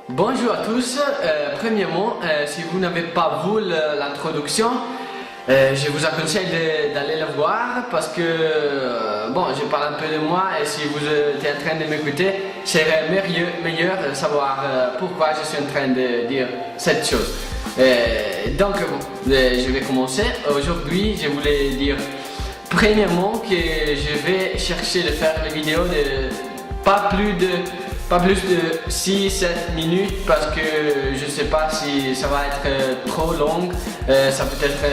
Bonjour à tous. Premièrement, si vous n'avez pas vu l'introduction, je vous conseille d'aller le voir parce que, bon, je parle un peu de moi et si vous êtes en train de m'écouter, serait meilleur de savoir pourquoi je suis en train de dire cette chose. Donc, je vais commencer. Aujourd'hui, je voulais dire premièrement que je vais chercher de faire les vidéos de pas plus de 6-7 minutes parce que je ne sais pas si ça va être trop long, ça peut être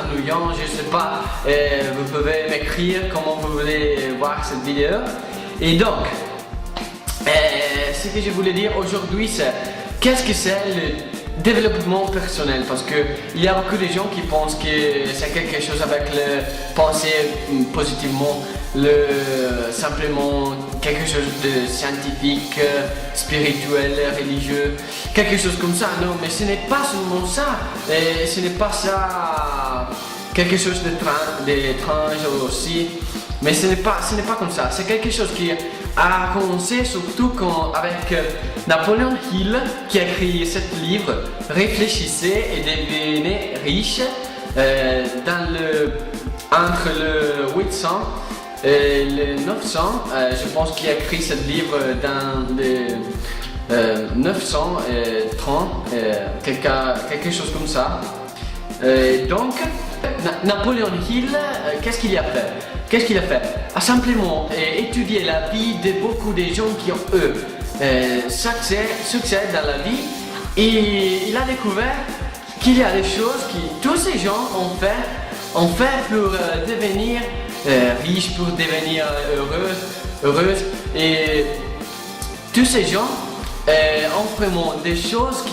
ennuyant, je ne sais pas. Vous pouvez m'écrire comment vous voulez voir cette vidéo. Et donc, ce que je voulais dire aujourd'hui, c'est qu'est-ce que c'est le développement personnel, parce qu'il y a beaucoup de gens qui pensent que c'est quelque chose avec le penser positivement, simplement quelque chose de scientifique, spirituel, religieux, quelque chose comme ça. Non, mais ce n'est pas seulement ça, et ce n'est pas ça quelque chose d'étrange aussi, mais ce n'est pas comme ça. C'est quelque chose qui a commencé surtout avec Napoléon Hill qui a écrit ce livre Réfléchissez et devenez riche entre le 800 et le 900. Je pense qu'il a écrit ce livre dans les 930, quelque chose comme ça. Donc, Napoléon Hill, qu'est-ce qu'il a fait? Qu'est-ce qu'il a fait? A simplement étudié la vie de beaucoup de gens qui ont succès dans la vie, et il a découvert qu'il y a des choses que tous ces gens ont fait pour devenir riches, pour devenir heureuses, et tous ces gens ont vraiment des choses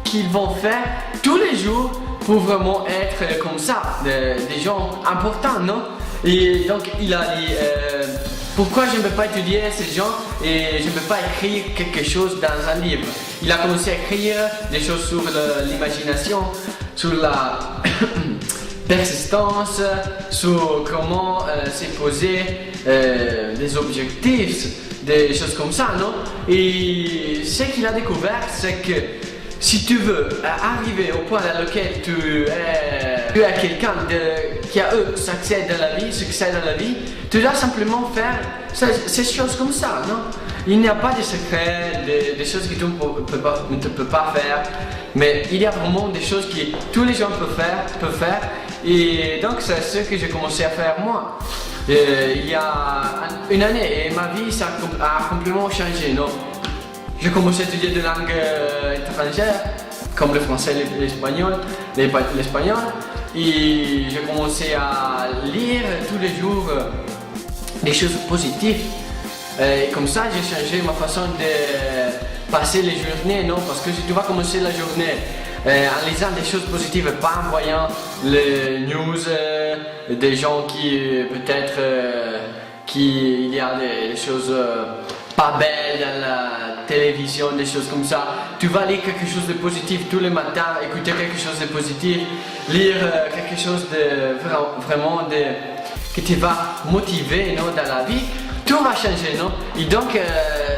qu'ils vont faire tous les jours pour vraiment être comme ça, des gens importants, non? Et donc il a dit pourquoi je ne peux pas étudier ces gens et je ne peux pas écrire quelque chose dans un livre. Il a commencé à écrire des choses sur l'imagination, sur la persistance, sur comment se poser des objectifs, des choses comme ça, non? Et ce qu'il a découvert, c'est que si tu veux arriver au point dans lequel tu es quelqu'un qui a succès dans la vie, tu dois simplement faire ces choses comme ça, non? Il n'y a pas de secrets, des choses que tu ne peux pas faire, mais il y a vraiment des choses que tous les gens peuvent faire, et donc c'est ce que j'ai commencé à faire moi. Il y a une année, et ma vie ça a complètement changé, non? J'ai commencé à étudier des langues étrangères, comme le français, l'espagnol, et j'ai commencé à lire tous les jours des choses positives. Et comme ça, j'ai changé ma façon de passer les journées, non? Parce que si tu vas commencer la journée en lisant des choses positives, pas en voyant les news des gens qui peut-être qu'il y a des choses pas belles dans la télévision, des choses comme ça. Tu vas lire quelque chose de positif tous les matins, écouter quelque chose de positif, lire quelque chose de vraiment que tu vas motiver, non, dans la vie. Tout va changer, non? Et donc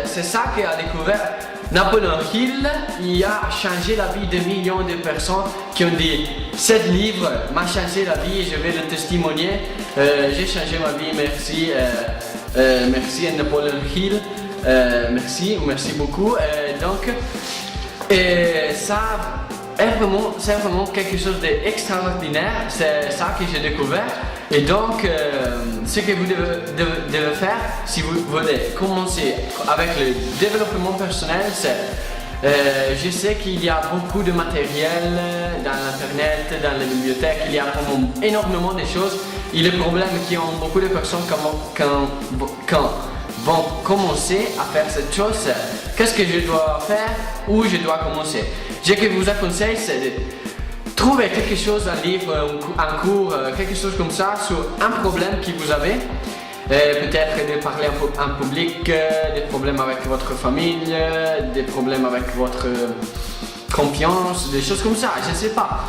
c'est ça qu'a découvert Napoléon Hill. Il a changé la vie de millions de personnes qui ont dit ce livre m'a changé la vie, je vais le testimonier. J'ai changé ma vie, merci. Merci à Napoléon Hill. Merci beaucoup. Donc, ça c'est vraiment quelque chose d'extraordinaire. C'est ça que j'ai découvert. Et donc, ce que vous devez faire, si vous voulez commencer avec le développement personnel, c'est je sais qu'il y a beaucoup de matériel dans l'internet, dans les bibliothèques, il y a vraiment énormément de choses. Et le problème est qu'il y a beaucoup de personnes quand vont commencer à faire cette chose, qu'est-ce que je dois faire, où je dois commencer. Ce que je vous conseille, c'est de trouver quelque chose, un livre, un cours, quelque chose comme ça, sur un problème que vous avez. Peut-être de parler en public, des problèmes avec votre famille, des problèmes avec votre confiance, des choses comme ça, je ne sais pas.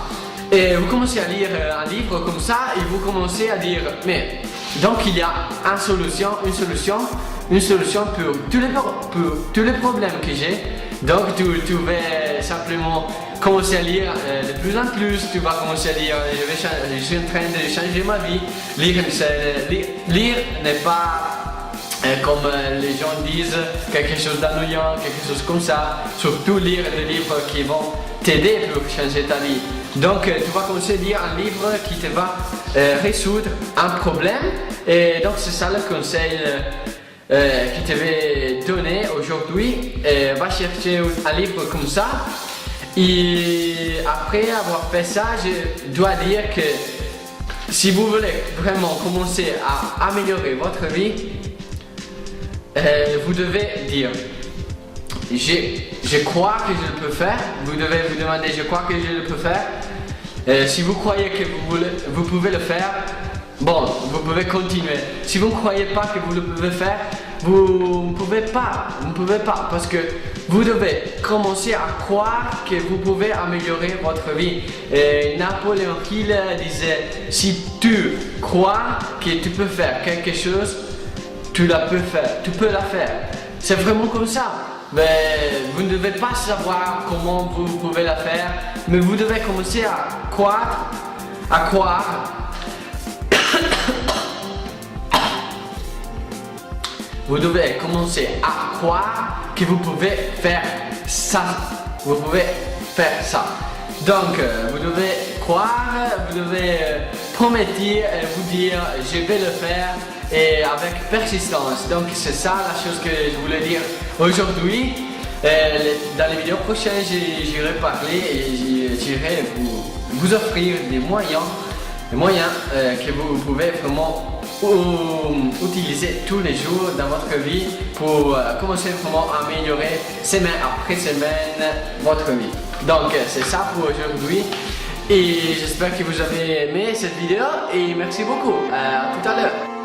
Et vous commencez à lire un livre comme ça et vous commencez à dire mais Donc il y a une solution pour tous les problèmes que j'ai. Donc tu vas simplement commencer à lire de plus en plus. Tu vas commencer à lire, je suis en train de changer ma vie. Lire n'est pas comme les gens disent, quelque chose d'ennuyant, quelque chose comme ça. Surtout lire des livres qui vont t'aider pour changer ta vie. Donc tu vas commencer à lire un livre qui te va résoudre un problème. Et donc c'est ça le conseil que je vais donner aujourd'hui. Va chercher un livre comme ça. Et après avoir fait ça, je dois dire que si vous voulez vraiment commencer à améliorer votre vie, vous devez dire je crois que je le peux faire. Vous devez vous demander je crois que je le peux faire. Si vous croyez que vous pouvez le faire, bon, vous pouvez continuer. Si vous ne croyez pas que vous le pouvez faire, vous ne pouvez pas, parce que vous devez commencer à croire que vous pouvez améliorer votre vie. Napoléon Hill disait, si tu crois que tu peux faire quelque chose, tu peux la faire. C'est vraiment comme ça. Mais vous ne devez pas savoir comment vous pouvez la faire, mais vous devez commencer à croire. Vous devez commencer à croire que vous pouvez faire ça. Vous pouvez faire ça. Donc, vous devez croire, vous devez promettre et vous dire je vais le faire et avec persistance. Donc, c'est ça la chose que je voulais dire aujourd'hui. Dans les vidéos prochaines, j'irai parler et j'irai vous offrir des moyens que vous pouvez vraiment utiliser tous les jours dans votre vie pour commencer vraiment à améliorer semaine après semaine votre vie. Donc c'est ça pour aujourd'hui et j'espère que vous avez aimé cette vidéo et merci beaucoup. À tout à l'heure.